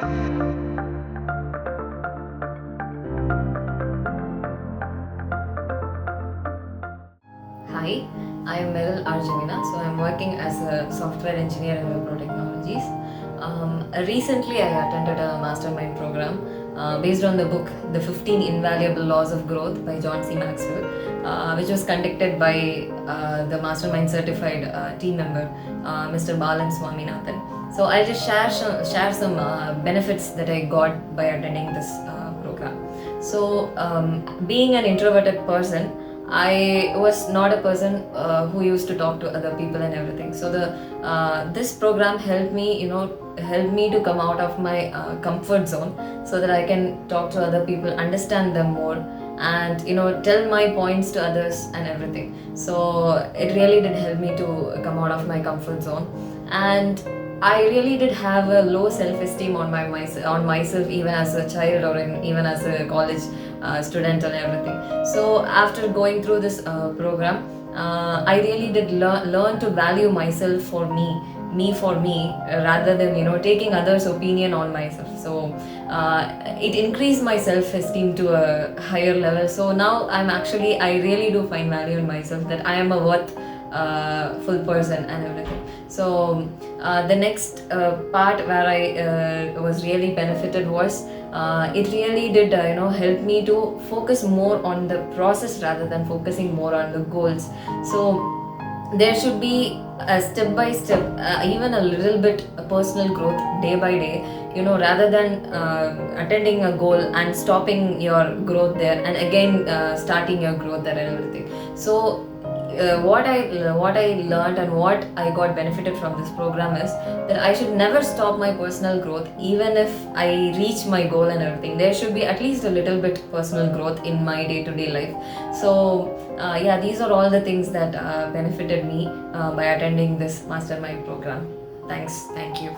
Hi, I am Meryl Jovina. So I'm working as a software engineer in Wipro Technologies. Recently, I attended a mastermind program based on the book The 15 Invaluable Laws of Growth by John C. Maxwell, which was conducted by the mastermind certified team member, Mr. Balan Swaminathan. So I'll just share some benefits that I got by attending this program. So, being an introverted person, I was not a person who used to talk to other people and everything. So this program helped me, helped me to come out of my comfort zone, so that I can talk to other people, understand them more, and tell my points to others and everything. So it really did help me to come out of my comfort zone, and I really did have a low self-esteem on myself, even as a child or even as a college student and everything. So after going through this program, I really did learn to value myself for me for me, rather than taking others' opinion on myself. So it increased my self-esteem to a higher level. So now I really do find value in myself, that I am a worth full person and everything. So the next part where I was really benefited was, it really did help me to focus more on the process rather than focusing more on the goals. So there should be a step by step, even a little bit personal growth day by day, rather than attending a goal and stopping your growth there and again starting your growth there and everything. So what I learned and what I got benefited from this program is that I should never stop my personal growth, even if I reach my goal and everything. There should be at least a little bit personal growth in my day-to-day life. So yeah, these are all the things that benefited me by attending this mastermind program. Thank you.